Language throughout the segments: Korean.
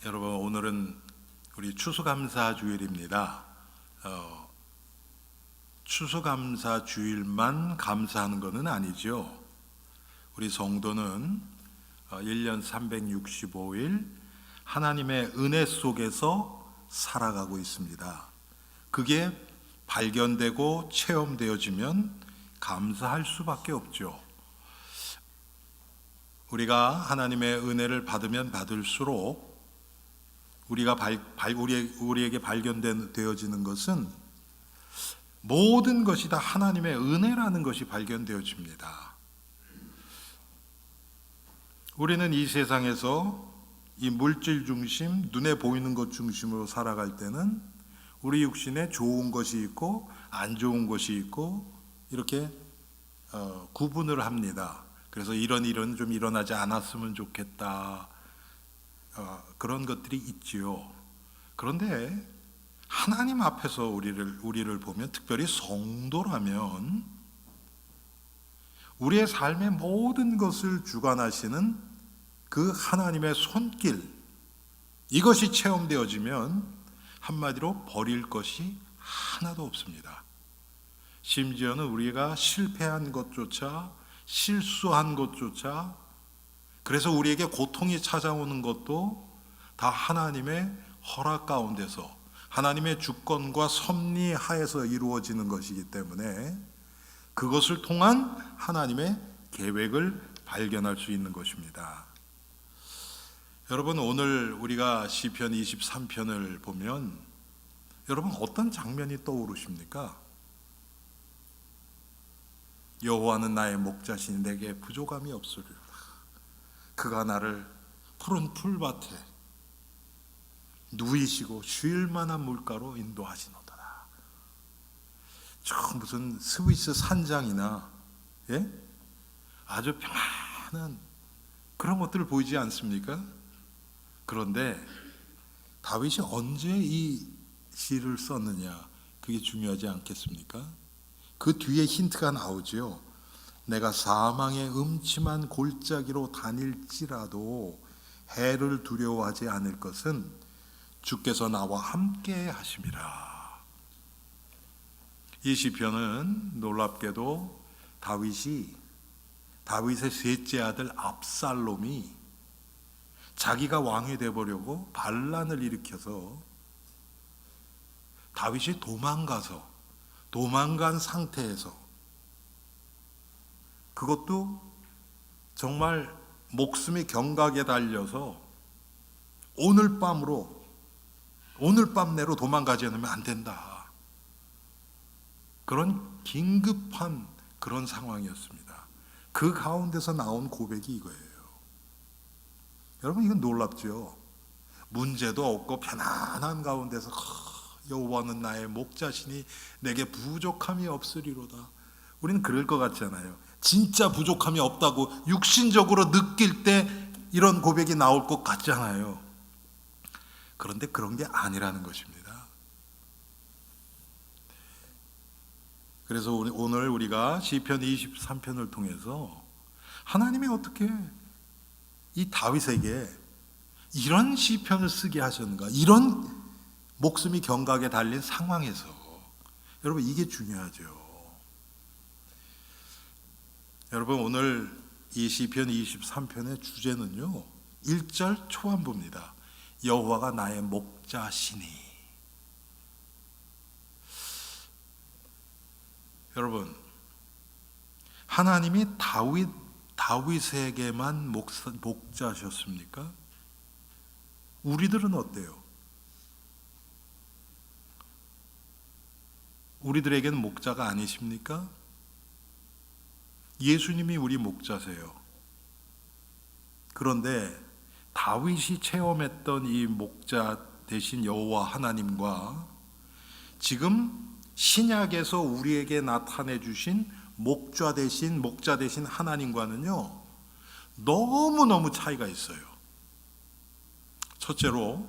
여러분 오늘은 우리 추수감사 주일입니다. 추수감사 주일만 감사하는 것은 아니죠. 우리 성도는 1년 365일 하나님의 은혜 속에서 살아가고 있습니다. 그게 발견되고 체험되어지면 감사할 수밖에 없죠. 우리가 하나님의 은혜를 받으면 받을수록 우리에게 발견되어지는 것은 모든 것이 다 하나님의 은혜라는 것이 발견되어집니다. 우리는 이 세상에서 이 물질 중심, 눈에 보이는 것 중심으로 살아갈 때는 우리 육신에 좋은 것이 있고 안 좋은 것이 있고 이렇게 구분을 합니다. 그래서 이런 일은 좀 일어나지 않았으면 좋겠다. 그런 것들이 있지요. 그런데 하나님 앞에서 우리를 보면, 특별히 성도라면 우리의 삶의 모든 것을 주관하시는 그 하나님의 손길, 이것이 체험되어지면 한마디로 버릴 것이 하나도 없습니다. 심지어는 우리가 실패한 것조차, 실수한 것조차, 그래서 우리에게 고통이 찾아오는 것도 다 하나님의 허락 가운데서, 하나님의 주권과 섭리 하에서 이루어지는 것이기 때문에 그것을 통한 하나님의 계획을 발견할 수 있는 것입니다. 여러분, 오늘 우리가 시편 23편을 보면 여러분 어떤 장면이 떠오르십니까? 여호와는 나의 목자시니 내게 부족함이 없으리로다. 그가 나를 푸른 풀밭에 누이시고 쉴 만한 물가로 인도하시노더라. 저 무슨 스위스 산장이나 아주 평안한 그런 것들을 보이지 않습니까? 그런데 다윗이 언제 이 시를 썼느냐, 그게 중요하지 않겠습니까? 그 뒤에 힌트가 나오죠. 내가 사망의 음침한 골짜기로 다닐지라도 해를 두려워하지 않을 것은 주께서 나와 함께 하심이라. 이 시편은 놀랍게도 다윗의 셋째 아들 압살롬이 자기가 왕이 되어보려고 반란을 일으켜서 다윗이 도망간 상태에서, 그것도 정말 목숨이 경각에 달려서 오늘 밤 내로 도망가지 않으면 안 된다. 그런 긴급한 그런 상황이었습니다. 그 가운데서 나온 고백이 이거예요. 여러분, 이건 놀랍죠? 문제도 없고 편안한 가운데서 여호와는 나의 목자시니 내게 부족함이 없으리로다. 우리는 그럴 것 같잖아요. 진짜 부족함이 없다고 육신적으로 느낄 때 이런 고백이 나올 것 같잖아요. 그런데 그런 게 아니라는 것입니다. 그래서 오늘 우리가 시편 23편을 통해서 하나님이 어떻게 이 다윗에게 이런 시편을 쓰게 하셨는가, 이런 목숨이 경각에 달린 상황에서, 여러분 이게 중요하죠. 여러분, 오늘 이 시편 23편의 주제는요 1절 초반부입니다. 여호와가 나의 목자시니. 여러분, 하나님이 다윗에게만 목자셨습니까? 우리들은 어때요? 우리들에게는 목자가 아니십니까? 예수님이 우리 목자세요. 그런데 다윗이 체험했던 이 목자 되신 여호와 하나님과 지금 신약에서 우리에게 나타내 주신 목자 되신 하나님과는요 너무너무 차이가 있어요. 첫째로,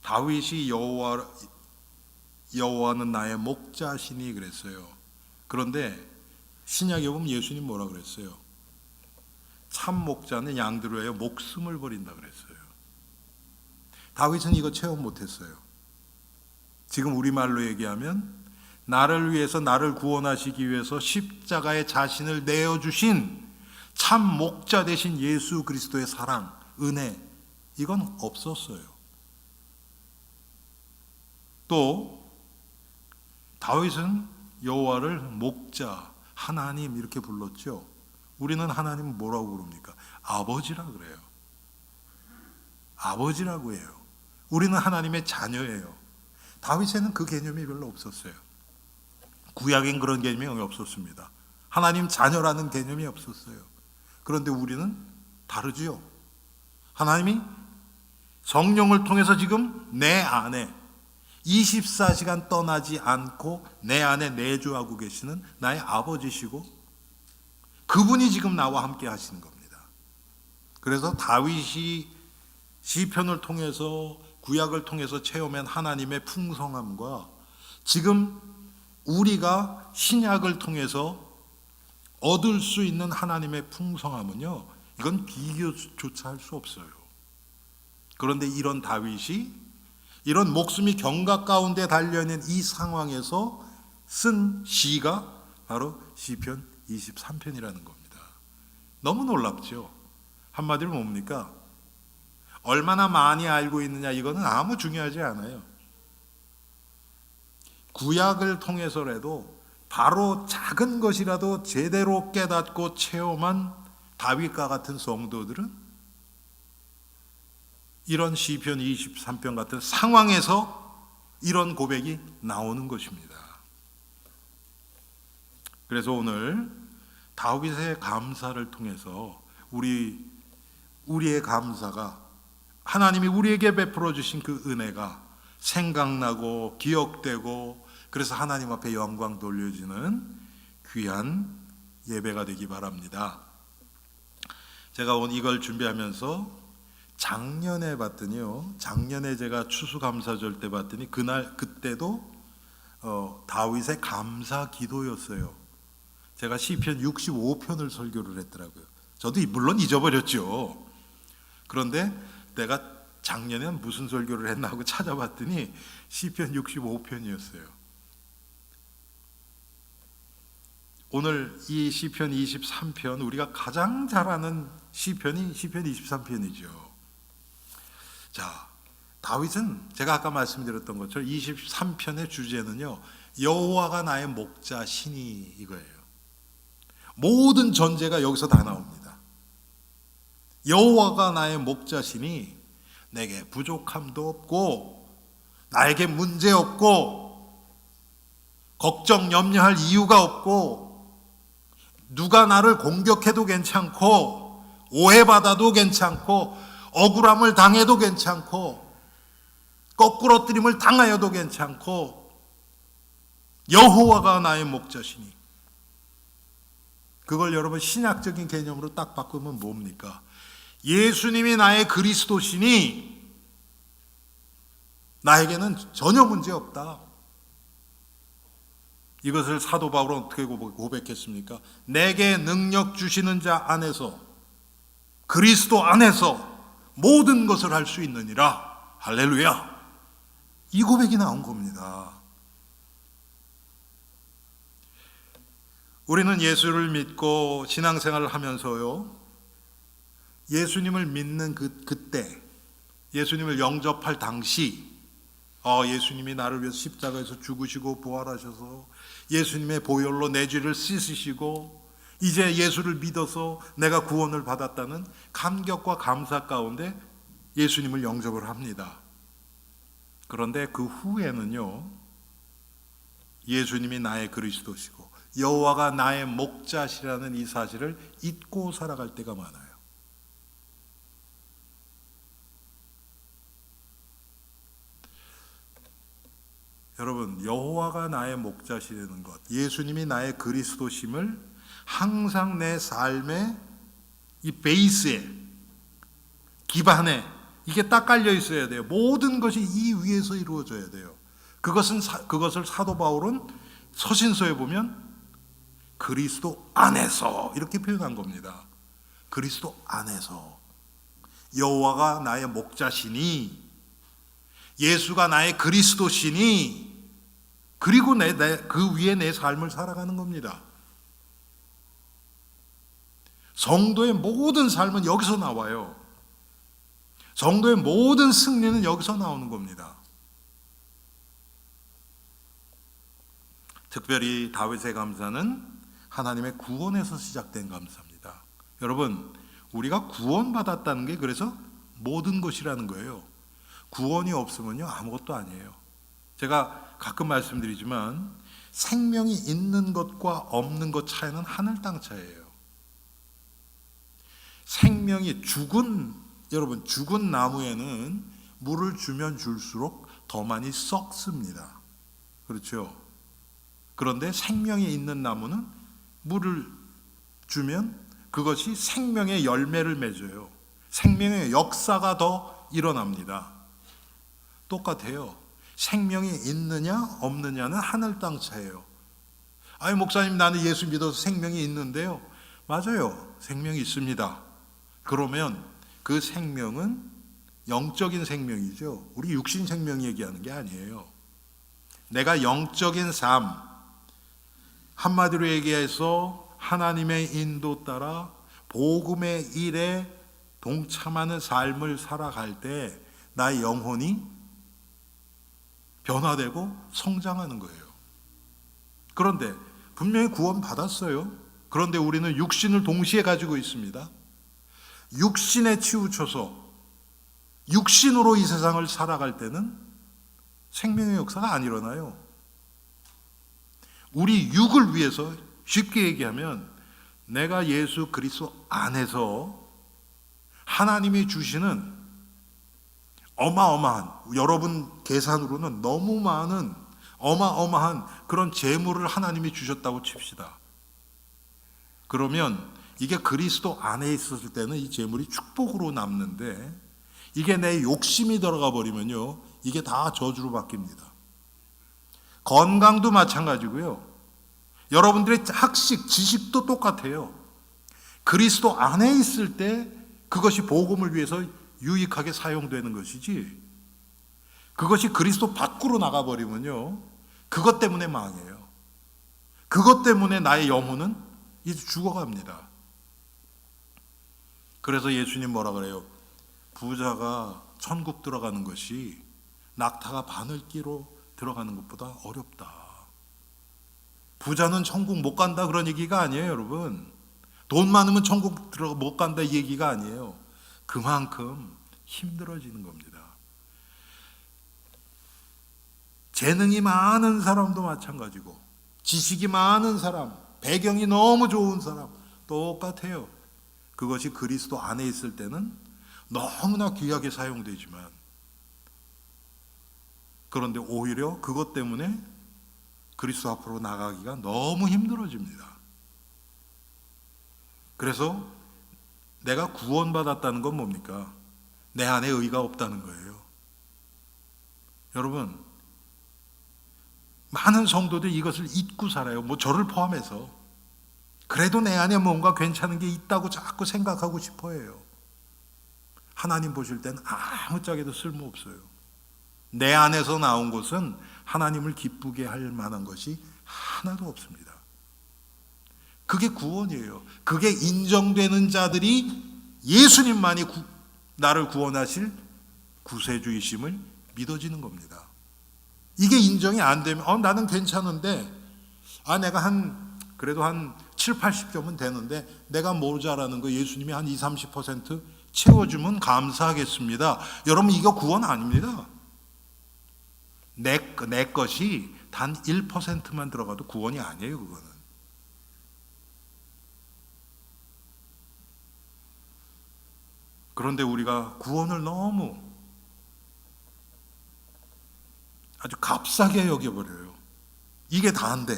다윗이 여호와는 나의 목자시니 그랬어요. 그런데 신약에 보면 예수님 뭐라 그랬어요? 참 목자는 양들을 위하여 목숨을 버린다 그랬어요. 다윗은 이거 체험 못했어요. 지금 우리말로 얘기하면 나를 위해서, 나를 구원하시기 위해서 십자가에 자신을 내어주신 참 목자 되신 예수 그리스도의 사랑, 은혜, 이건 없었어요. 또 다윗은 여호와를 목자, 하나님 이렇게 불렀죠. 우리는 하나님 뭐라고 부릅니까? 아버지라 그래요. 아버지라고 해요. 우리는 하나님의 자녀예요. 다윗에는 그 개념이 별로 없었어요. 구약엔 그런 개념이 없었습니다. 하나님 자녀라는 개념이 없었어요. 그런데 우리는 다르지요. 하나님이 성령을 통해서 지금 내 안에 24시간 떠나지 않고 내 안에 내주하고 계시는 나의 아버지시고 그분이 지금 나와 함께 하시는 겁니다. 그래서 다윗이 시편을 통해서, 구약을 통해서 체험한 하나님의 풍성함과 지금 우리가 신약을 통해서 얻을 수 있는 하나님의 풍성함은요, 이건 비교조차 할 수 없어요. 그런데 이런 다윗이 이런 목숨이 경각 가운데 달려있는 이 상황에서 쓴 시가 바로 시편 23편이라는 겁니다. 너무 놀랍죠? 한마디로 뭡니까? 얼마나 많이 알고 있느냐, 이거는 아무 중요하지 않아요. 구약을 통해서라도 바로 작은 것이라도 제대로 깨닫고 체험한 다윗과 같은 성도들은 이런 시편 23편 같은 상황에서 이런 고백이 나오는 것입니다. 그래서 오늘 다윗의 감사를 통해서 우리의 감사가, 하나님이 우리에게 베풀어 주신 그 은혜가 생각나고 기억되고, 그래서 하나님 앞에 영광 돌려지는 귀한 예배가 되기 바랍니다. 제가 오늘 이걸 준비하면서 작년에 봤더니요, 작년에 제가 추수감사절 때 봤더니 그때도 다윗의 감사 기도였어요. 제가 시편 65편을 설교를 했더라고요. 저도 물론 잊어버렸죠. 그런데 내가 작년에 무슨 설교를 했나 하고 찾아봤더니 시편 65편이었어요. 오늘 이 시편 23편, 우리가 가장 잘 아는 시편이 시편 23편이죠. 자, 다윗은 제가 아까 말씀드렸던 것처럼 23편의 주제는요, 여호와가 나의 목자 신이 이거예요. 모든 전제가 여기서 다 나옵니다. 여호와가 나의 목자 신이 내게 부족함도 없고 나에게 문제 없고 걱정 염려할 이유가 없고 누가 나를 공격해도 괜찮고 오해받아도 괜찮고 억울함을 당해도 괜찮고 거꾸러뜨림을 당하여도 괜찮고 여호와가 나의 목자시니, 그걸 여러분 신약적인 개념으로 딱 바꾸면 뭡니까? 예수님이 나의 그리스도시니 나에게는 전혀 문제 없다. 이것을 사도 바울은 어떻게 고백했습니까? 내게 능력 주시는 자 안에서, 그리스도 안에서 모든 것을 할 수 있느니라. 할렐루야. 이 고백이 나온 겁니다. 우리는 예수를 믿고 신앙생활을 하면서요, 예수님을 믿는 그때, 예수님을 영접할 당시, 예수님이 나를 위해서 십자가에서 죽으시고 부활하셔서 예수님의 보혈로 내 죄를 씻으시고 이제 예수를 믿어서 내가 구원을 받았다는 감격과 감사 가운데 예수님을 영접을 합니다. 그런데 그 후에는요, 예수님이 나의 그리스도시고 여호와가 나의 목자시라는 이 사실을 잊고 살아갈 때가 많아요. 여러분, 여호와가 나의 목자시라는 것, 예수님이 나의 그리스도심을 항상 내 삶의 이 베이스에, 기반에 이게 딱 깔려 있어야 돼요. 모든 것이 이 위에서 이루어져야 돼요. 그것을 사도 바울은 서신서에 보면 그리스도 안에서 이렇게 표현한 겁니다. 그리스도 안에서 여호와가 나의 목자시니 예수가 나의 그리스도시니 그리고 그 위에 내 삶을 살아가는 겁니다. 성도의 모든 삶은 여기서 나와요. 성도의 모든 승리는 여기서 나오는 겁니다. 특별히 다윗의 감사는 하나님의 구원에서 시작된 감사입니다. 여러분, 우리가 구원받았다는 게 그래서 모든 것이라는 거예요. 구원이 없으면요 아무것도 아니에요. 제가 가끔 말씀드리지만 생명이 있는 것과 없는 것 차이는 하늘 땅 차이예요. 생명이 여러분 죽은 나무에는 물을 주면 줄수록 더 많이 썩습니다. 그렇죠? 그런데 생명이 있는 나무는 물을 주면 그것이 생명의 열매를 맺어요. 생명의 역사가 더 일어납니다. 똑같아요. 생명이 있느냐 없느냐는 하늘 땅 차이예요. 아니 목사님, 나는 예수 믿어서 생명이 있는데요. 맞아요. 생명이 있습니다. 그러면 그 생명은 영적인 생명이죠. 우리 육신 생명 얘기하는 게 아니에요. 내가 영적인 삶, 한마디로 얘기해서 하나님의 인도 따라 복음의 일에 동참하는 삶을 살아갈 때 나의 영혼이 변화되고 성장하는 거예요. 그런데 분명히 구원 받았어요. 그런데 우리는 육신을 동시에 가지고 있습니다. 육신에 치우쳐서 육신으로 이 세상을 살아갈 때는 생명의 역사가 안 일어나요. 우리 육을 위해서, 쉽게 얘기하면 내가 예수 그리스도 안에서 하나님이 주시는 어마어마한, 여러분 계산으로는 너무 많은 어마어마한 그런 재물을 하나님이 주셨다고 칩시다. 그러면 이게 그리스도 안에 있었을 때는 이 재물이 축복으로 남는데 이게 내 욕심이 들어가 버리면요 이게 다 저주로 바뀝니다. 건강도 마찬가지고요. 여러분들의 학식, 지식도 똑같아요. 그리스도 안에 있을 때 그것이 복음을 위해서 유익하게 사용되는 것이지, 그것이 그리스도 밖으로 나가버리면요 그것 때문에 망해요. 그것 때문에 나의 영혼은 이제 죽어갑니다. 그래서 예수님 뭐라 그래요? 부자가 천국 들어가는 것이 낙타가 바늘기로 들어가는 것보다 어렵다. 부자는 천국 못 간다 그런 얘기가 아니에요, 여러분. 돈 많으면 천국 못 간다 이 얘기가 아니에요. 그만큼 힘들어지는 겁니다. 재능이 많은 사람도 마찬가지고 지식이 많은 사람, 배경이 너무 좋은 사람 똑같아요. 그것이 그리스도 안에 있을 때는 너무나 귀하게 사용되지만, 그런데 오히려 그것 때문에 그리스도 앞으로 나가기가 너무 힘들어집니다. 그래서 내가 구원받았다는 건 뭡니까? 내 안에 의가 없다는 거예요. 여러분, 많은 성도들이 이것을 잊고 살아요. 뭐 저를 포함해서. 그래도 내 안에 뭔가 괜찮은 게 있다고 자꾸 생각하고 싶어 해요. 하나님 보실 때는 아무짝에도 쓸모없어요. 내 안에서 나온 것은 하나님을 기쁘게 할 만한 것이 하나도 없습니다. 그게 구원이에요. 그게 인정되는 자들이 예수님만이 나를 구원하실 구세주이심을 믿어지는 겁니다. 이게 인정이 안 되면 나는 괜찮은데 내가 그래도 한 7, 80점은 되는데 내가 모자라는 거 예수님이 한 20, 30% 채워주면 감사하겠습니다. 여러분, 이거 구원 아닙니다. 내 것이 단 1%만 들어가도 구원이 아니에요. 그거는. 그런데 우리가 구원을 너무 아주 값싸게 여겨버려요. 이게 다인데,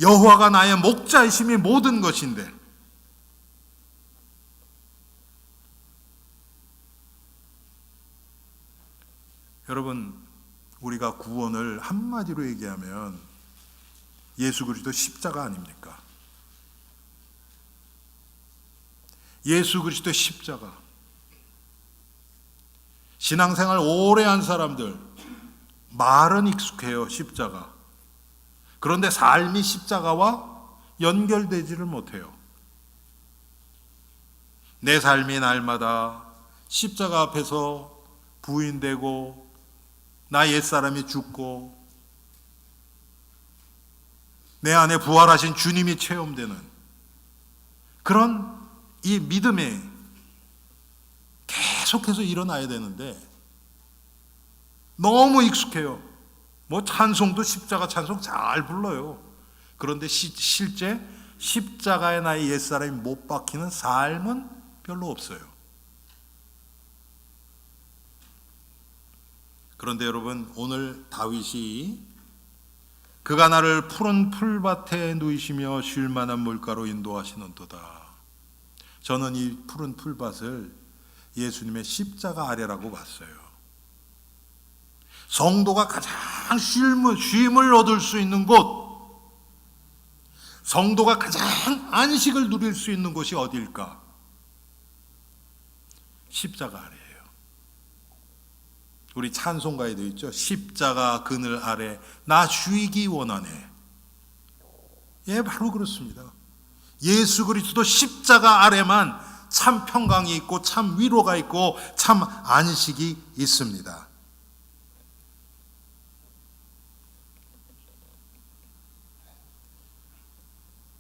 여호와가 나의 목자이심이 모든 것인데, 여러분, 우리가 구원을 한마디로 얘기하면 예수 그리스도 십자가 아닙니까? 예수 그리스도의 십자가. 신앙생활 오래 한 사람들 말은 익숙해요, 십자가. 그런데 삶이 십자가와 연결되지를 못해요. 내 삶이 날마다 십자가 앞에서 부인되고 나 옛사람이 죽고 내 안에 부활하신 주님이 체험되는 그런 이 믿음에 계속해서 일어나야 되는데 너무 익숙해요. 뭐 찬송도 십자가 찬송 잘 불러요. 그런데 실제 십자가에 나의 옛사람이 못 박히는 삶은 별로 없어요. 그런데 여러분, 오늘 다윗이 그가 나를 푸른 풀밭에 누이시며 쉴 만한 물가로 인도하시는도다. 저는 이 푸른 풀밭을 예수님의 십자가 아래라고 봤어요. 성도가 가장 쉼을 얻을 수 있는 곳, 성도가 가장 안식을 누릴 수 있는 곳이 어디일까? 십자가 아래예요. 우리 찬송가에도 있죠. 십자가 그늘 아래 나 쉬기 원하네. 예, 바로 그렇습니다. 예수 그리스도 십자가 아래만 참 평강이 있고 참 위로가 있고 참 안식이 있습니다.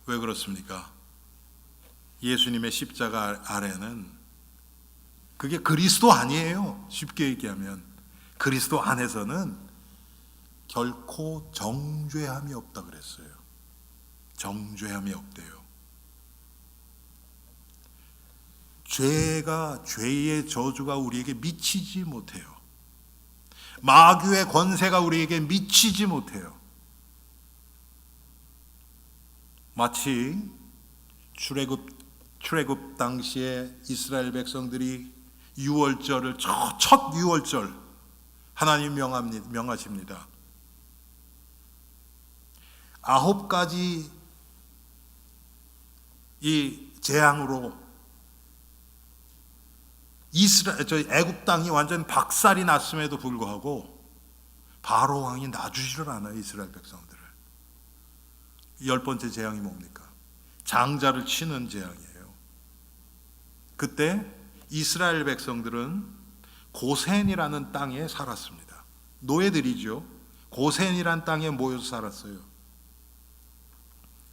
왜 그렇습니까? 예수님의 십자가 아래는 그게 그리스도 아니에요. 쉽게 얘기하면 그리스도 안에서는 결코 정죄함이 없다 그랬어요. 정죄함이 없대요. 죄의 저주가 우리에게 미치지 못해요. 마귀의 권세가 우리에게 미치지 못해요. 마치 출애굽 당시에 이스라엘 백성들이 유월절을 첫 유월절 하나님 명하십니다. 9가지 이 재앙으로 애굽 땅이 완전 박살이 났음에도 불구하고 바로 왕이 놔주지를 않아요, 이스라엘 백성들을. 10번째 재앙이 뭡니까? 장자를 치는 재앙이에요. 그때 이스라엘 백성들은 고센이라는 땅에 살았습니다. 노예들이죠. 고센이라는 땅에 모여서 살았어요.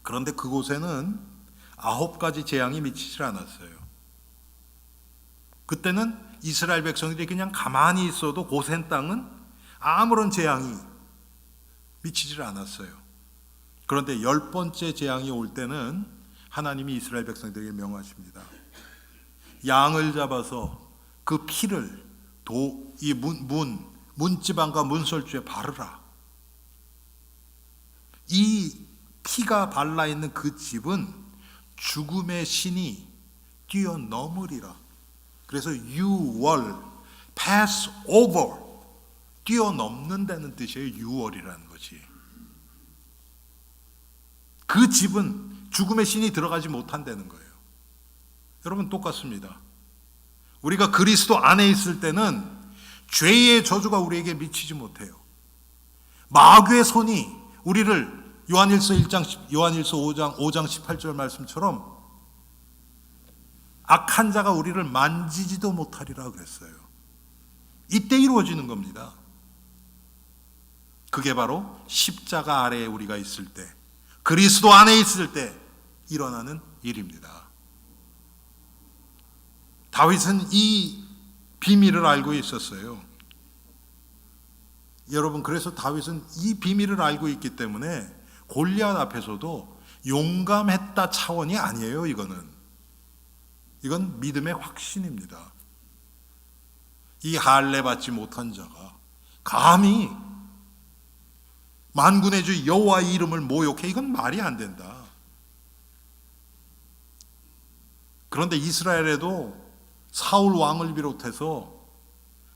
그런데 그곳에는 9가지 재앙이 미치질 않았어요. 그때는 이스라엘 백성들이 그냥 가만히 있어도 고센 땅은 아무런 재앙이 미치질 않았어요. 그런데 10번째 재앙이 올 때는 하나님이 이스라엘 백성들에게 명하십니다. 양을 잡아서 그 피를 이 문지방과 문설주에 바르라. 이 피가 발라있는 그 집은 죽음의 신이 뛰어넘으리라. 그래서 유월, pass over, 뛰어넘는다는 뜻이에요. 유월이라는 것이. 그 집은 죽음의 신이 들어가지 못한다는 거예요. 여러분, 똑같습니다. 우리가 그리스도 안에 있을 때는 죄의 저주가 우리에게 미치지 못해요. 마귀의 손이 우리를 요한일서 5장 18절 말씀처럼 악한 자가 우리를 만지지도 못하리라 그랬어요. 이때 이루어지는 겁니다. 그게 바로 십자가 아래에 우리가 있을 때, 그리스도 안에 있을 때 일어나는 일입니다. 다윗은 이 비밀을 알고 있었어요. 여러분, 그래서 다윗은 이 비밀을 알고 있기 때문에 골리앗 앞에서도 용감했다 차원이 아니에요. 이건 믿음의 확신입니다. 이 할례 받지 못한 자가 감히 만군의 주 여호와의 이름을 모욕해, 이건 말이 안 된다. 그런데 이스라엘에도 사울 왕을 비롯해서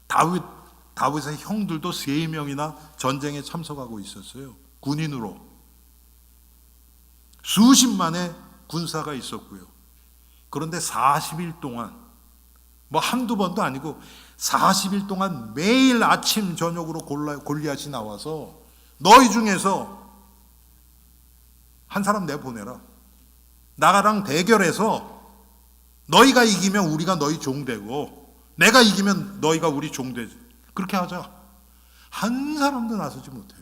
다윗의 형들도 3명이나 전쟁에 참석하고 있었어요. 군인으로 수십만의 군사가 있었고요. 그런데 40일 동안, 뭐 한두 번도 아니고 40일 동안 매일 아침 저녁으로 골리앗이 나와서 너희 중에서 한 사람 내보내라. 나랑 대결해서 너희가 이기면 우리가 너희 종 되고 내가 이기면 너희가 우리 종 되지. 그렇게 하자. 한 사람도 나서지 못해요.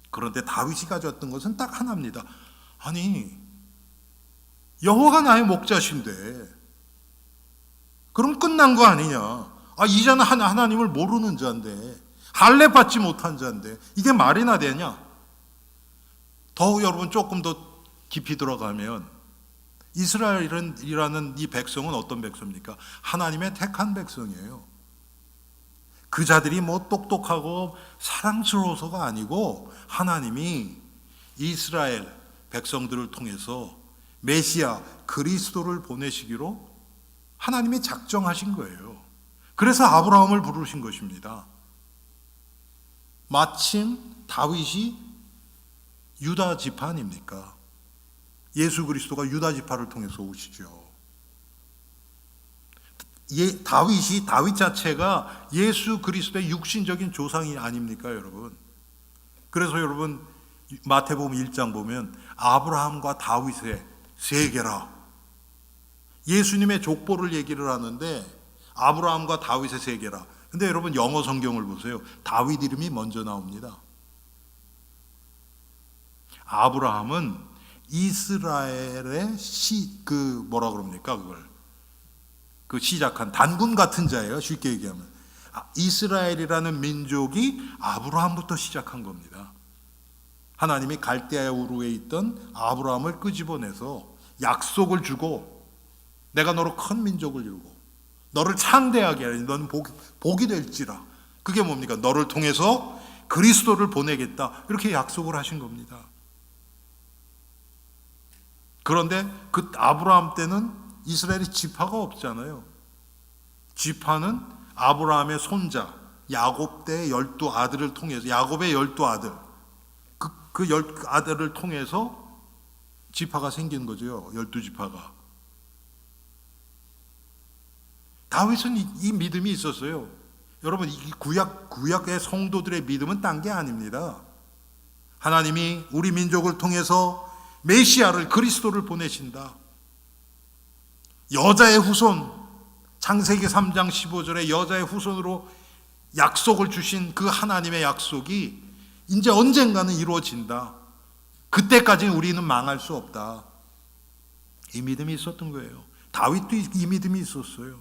그런데 다윗이 가졌던 것은 딱 하나입니다. 아니, 여호와가 나의 목자신데 그럼 끝난 거 아니냐. 이제는 하나님을 모르는 자인데, 할례 받지 못한 자인데 이게 말이나 되냐. 더 여러분 조금 더 깊이 들어가면 이스라엘이라는 이 백성은 어떤 백성입니까? 하나님의 택한 백성이에요. 그 자들이 뭐 똑똑하고 사랑스러워서가 아니고 하나님이 이스라엘 백성들을 통해서 메시아 그리스도를 보내시기로 하나님이 작정하신 거예요. 그래서 아브라함을 부르신 것입니다. 마침 다윗이 유다 지파 아닙니까? 예수 그리스도가 유다 지파를 통해서 오시죠. 다윗 자체가 예수 그리스도의 육신적인 조상이 아닙니까, 여러분? 그래서 여러분 마태복음 1장 보면 아브라함과 다윗의 세계라. 예수님의 족보를 얘기를 하는데 아브라함과 다윗의 세계라. 근데 여러분 영어 성경을 보세요. 다윗 이름이 먼저 나옵니다. 아브라함은 이스라엘의 뭐라 그럽니까, 그걸? 그 시작한 단군 같은 자예요. 쉽게 얘기하면 이스라엘이라는 민족이 아브라함부터 시작한 겁니다. 하나님이 갈대아 우르에 있던 아브라함을 끄집어내서 약속을 주고 내가 너로 큰 민족을 이루고 너를 창대하게 하리니 너는 복이 될지라. 그게 뭡니까? 너를 통해서 그리스도를 보내겠다. 이렇게 약속을 하신 겁니다. 그런데 그 아브라함 때는 이스라엘이 지파가 없잖아요. 지파는 아브라함의 손자 야곱 때 12아들을 통해서, 야곱의 12아들, 그 10아들을 통해서 지파가 생긴 거죠. 12지파가. 다윗은 이 믿음이 있었어요. 여러분, 이 구약의 성도들의 믿음은 딴 게 아닙니다. 하나님이 우리 민족을 통해서 메시아를, 그리스도를 보내신다. 여자의 후손, 창세기 3장 15절에 여자의 후손으로 약속을 주신 그 하나님의 약속이 이제 언젠가는 이루어진다. 그때까지 우리는 망할 수 없다. 이 믿음이 있었던 거예요. 다윗도 이 믿음이 있었어요.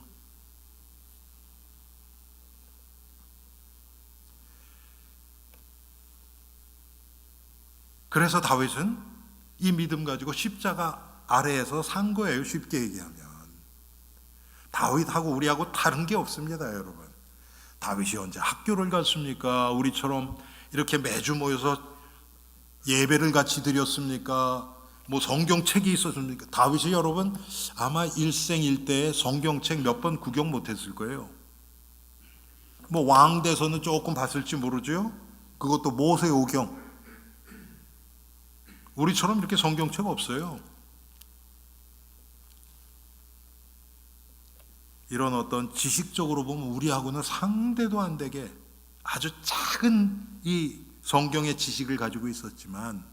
그래서 다윗은 이 믿음 가지고 십자가 아래에서 산 거예요. 쉽게 얘기하면. 다윗하고 우리하고 다른 게 없습니다, 여러분. 다윗이 언제 학교를 갔습니까? 우리처럼 이렇게 매주 모여서 예배를 같이 드렸습니까? 뭐 성경책이 있었습니까? 다윗이 여러분 아마 일생일대에 성경책 몇 번 구경 못했을 거예요. 뭐 왕대서는 조금 봤을지 모르죠. 그것도 모세오경. 우리처럼 이렇게 성경책 없어요. 이런 어떤 지식적으로 보면 우리하고는 상대도 안 되게 아주 작은 이 성경의 지식을 가지고 있었지만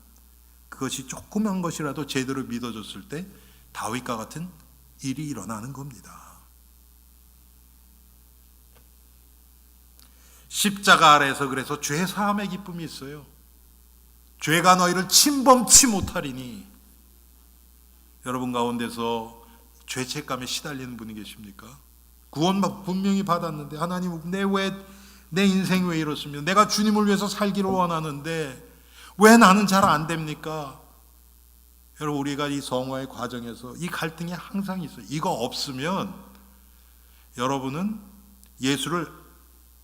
그것이 조그만 것이라도 제대로 믿어졌을 때 다윗과 같은 일이 일어나는 겁니다. 십자가 아래에서 그래서 죄 사함의 기쁨이 있어요. 죄가 너희를 침범치 못하리니. 여러분 가운데서 죄책감에 시달리는 분이 계십니까? 구원 분명히 받았는데 하나님 내 인생이 왜 이렇습니까? 내가 주님을 위해서 살기를 원하는데 왜 나는 잘 안 됩니까? 여러분 우리가 이 성화의 과정에서 이 갈등이 항상 있어요. 이거 없으면 여러분은 예수를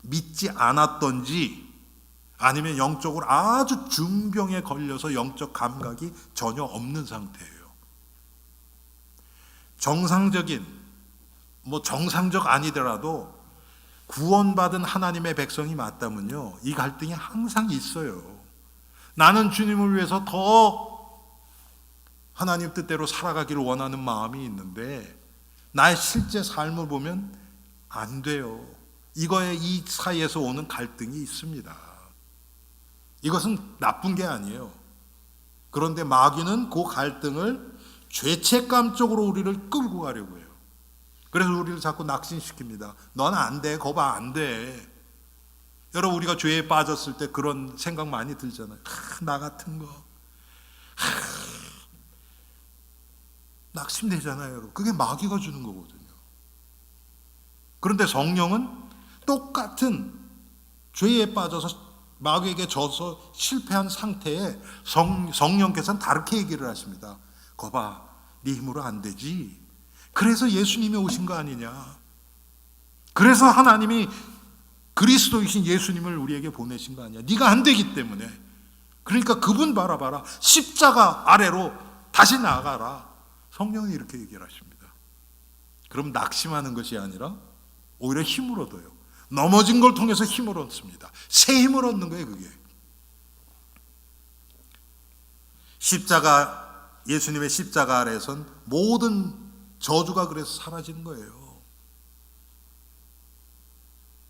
믿지 않았던지 아니면 영적으로 아주 중병에 걸려서 영적 감각이 전혀 없는 상태예요. 정상적 아니더라도 구원받은 하나님의 백성이 맞다면요, 이 갈등이 항상 있어요. 나는 주님을 위해서 더 하나님 뜻대로 살아가기를 원하는 마음이 있는데 나의 실제 삶을 보면 안 돼요. 이 사이에서 오는 갈등이 있습니다. 이것은 나쁜 게 아니에요. 그런데 마귀는 그 갈등을 죄책감 쪽으로 우리를 끌고 가려고 해요. 그래서 우리를 자꾸 낙심시킵니다. 넌 안 돼, 거봐, 안 돼. 여러분, 우리가 죄에 빠졌을 때 그런 생각 많이 들잖아요. 나 같은 거. 낙심되잖아요, 여러분. 그게 마귀가 주는 거거든요. 그런데 성령은 똑같은 죄에 빠져서 마귀에게 져서 실패한 상태에 성령께서는 다르게 얘기를 하십니다. 거봐, 네 힘으로 안 되지. 그래서 예수님이 오신 거 아니냐. 그래서 하나님이 그리스도이신 예수님을 우리에게 보내신 거 아니야. 네가 안 되기 때문에. 그러니까 그분 바라봐라. 십자가 아래로 다시 나아가라. 성령이 이렇게 얘기를 하십니다. 그럼 낙심하는 것이 아니라 오히려 힘을 얻어요. 넘어진 걸 통해서 힘을 얻습니다. 새 힘을 얻는 거예요, 그게. 예수님의 십자가 아래에선 모든 저주가 그래서 사라지는 거예요.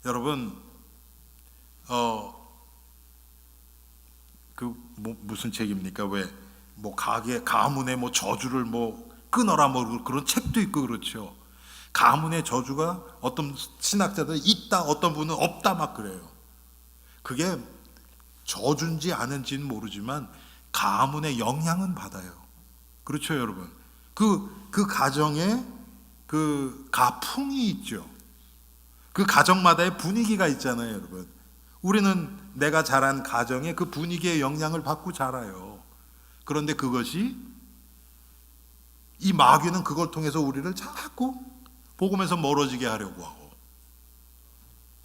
여러분, 무슨 책입니까? 가문의 저주를 끊어라 그런 책도 있고 그렇죠. 가문의 저주가 어떤 신학자들은 있다, 어떤 분은 없다 막 그래요. 그게 저주인지 아닌지는 모르지만 가문의 영향은 받아요. 그렇죠, 여러분. 그 가정에 그 가풍이 있죠. 그 가정마다의 분위기가 있잖아요, 여러분. 우리는 내가 자란 가정의 그 분위기의 영향을 받고 자라요. 그런데 그것이 이 마귀는 그걸 통해서 우리를 자꾸 복음에서 멀어지게 하려고 하고,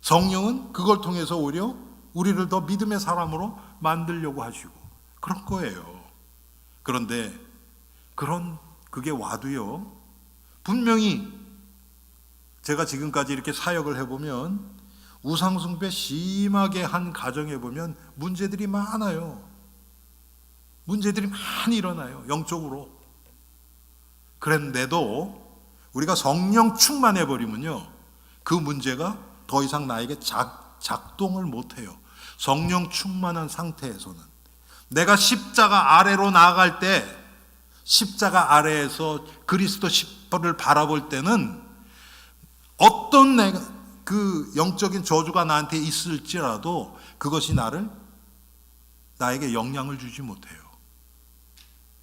성령은 그걸 통해서 오히려 우리를 더 믿음의 사람으로 만들려고 하시고 그런 거예요. 그런데 그게 와도요, 분명히 제가 지금까지 이렇게 사역을 해보면 우상숭배 심하게 한 가정에 보면 문제들이 많아요. 문제들이 많이 일어나요, 영적으로. 그런데도 우리가 성령 충만해버리면요, 그 문제가 더 이상 나에게 작동을 못해요. 성령 충만한 상태에서는 내가 십자가 아래로 나아갈 때, 십자가 아래에서 그리스도 십자가를 바라볼 때는 어떤 그 영적인 저주가 나한테 있을지라도 그것이 나에게 영향을 주지 못해요.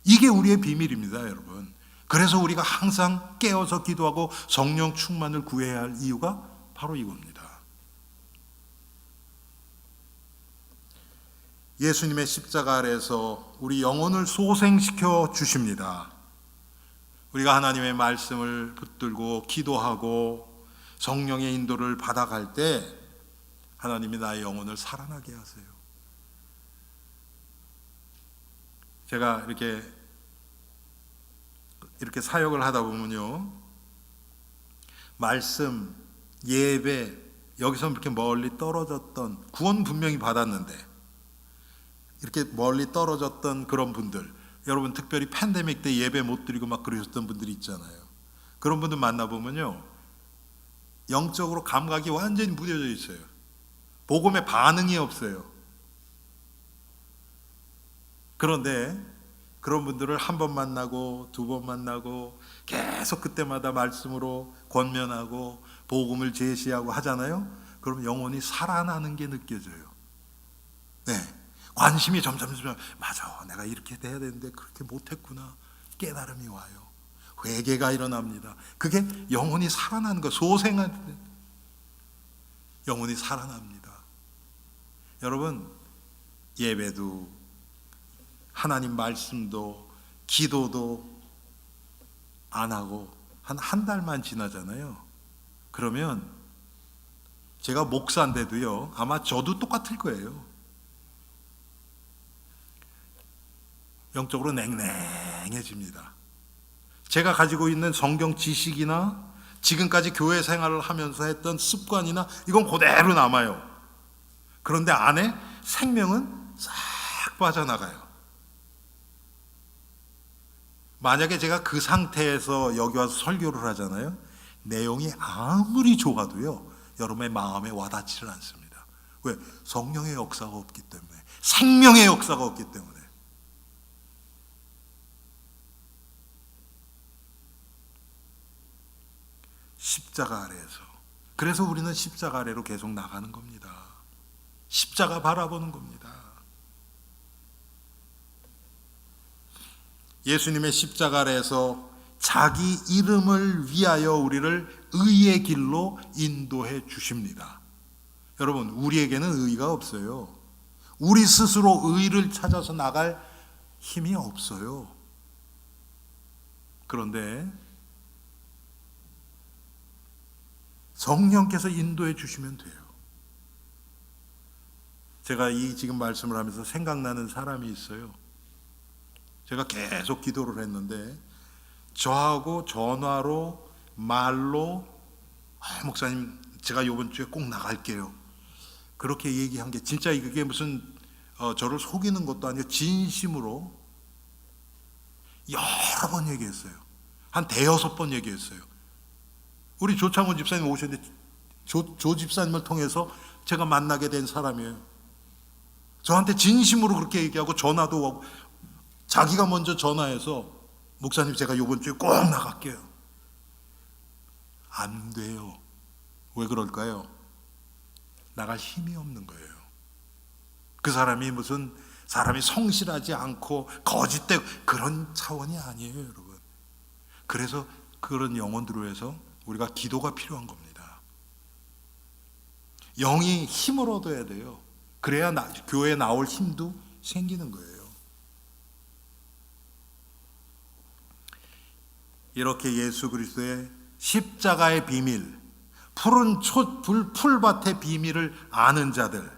이게 우리의 비밀입니다, 여러분. 그래서 우리가 항상 깨어서 기도하고 성령 충만을 구해야 할 이유가 바로 이겁니다. 예수님의 십자가 아래에서 우리 영혼을 소생시켜 주십니다. 우리가 하나님의 말씀을 붙들고 기도하고 성령의 인도를 받아갈 때 하나님이 나의 영혼을 살아나게 하세요. 제가 이렇게 사역을 하다 보면요, 말씀, 예배, 여기서 이렇게 멀리 떨어졌던, 구원 분명히 받았는데 이렇게 멀리 떨어졌던 그런 분들, 여러분 특별히 팬데믹 때 예배 못 드리고 막 그러셨던 분들이 있잖아요. 그런 분들 만나보면요, 영적으로 감각이 완전히 무뎌져 있어요. 복음에 반응이 없어요. 그런데 그런 분들을 한 번 만나고 두 번 만나고 계속 그때마다 말씀으로 권면하고 복음을 제시하고 하잖아요. 그럼 영혼이 살아나는 게 느껴져요. 네, 관심이 점점 맞아, 내가 이렇게 돼야 되는데 그렇게 못했구나, 깨달음이 와요. 회개가 일어납니다. 그게 영혼이 살아나는 거, 소생한 영혼이 살아납니다. 여러분, 예배도 하나님 말씀도 기도도 안 하고 한 달만 지나잖아요. 그러면 제가 목사인데도요, 아마 저도 똑같을 거예요. 영적으로 냉랭해집니다. 제가 가지고 있는 성경 지식이나 지금까지 교회 생활을 하면서 했던 습관이나 이건 그대로 남아요. 그런데 안에 생명은 싹 빠져나가요. 만약에 제가 그 상태에서 여기 와서 설교를 하잖아요. 내용이 아무리 좋아도요, 여러분의 마음에 와닿지를 않습니다. 왜? 성령의 역사가 없기 때문에, 생명의 역사가 없기 때문에. 십자가 아래에서. 그래서 우리는 십자가 아래로 계속 나가는 겁니다. 십자가 바라보는 겁니다. 예수님의 십자가 아래에서 자기 이름을 위하여 우리를 의의 길로 인도해 주십니다. 여러분, 우리에게는 의의가 없어요. 우리 스스로 의의를 찾아서 나갈 힘이 없어요. 그런데 성령께서 인도해 주시면 돼요. 제가 이 지금 말씀을 하면서 생각나는 사람이 있어요. 제가 계속 기도를 했는데 저하고 전화로 말로 목사님 제가 이번 주에 꼭 나갈게요. 그렇게 얘기한 게 진짜 이게 무슨 저를 속이는 것도 아니고 진심으로 여러 번 얘기했어요. 한 대여섯 번 얘기했어요. 우리 조창훈 집사님 오셨는데 조 집사님을 통해서 제가 만나게 된 사람이에요. 저한테 진심으로 그렇게 얘기하고 전화도 오고 자기가 먼저 전화해서 목사님 제가 이번 주에 꼭 나갈게요. 안 돼요. 왜 그럴까요? 나갈 힘이 없는 거예요. 그 사람이 무슨 사람이 성실하지 않고 거짓되고 그런 차원이 아니에요, 여러분. 그래서 그런 영혼들을 위해서 우리가 기도가 필요한 겁니다. 영이 힘을 얻어야 돼요. 그래야 교회에 나올 힘도 생기는 거예요. 이렇게 예수 그리스도의 십자가의 비밀, 푸른 풀밭의 비밀을 아는 자들,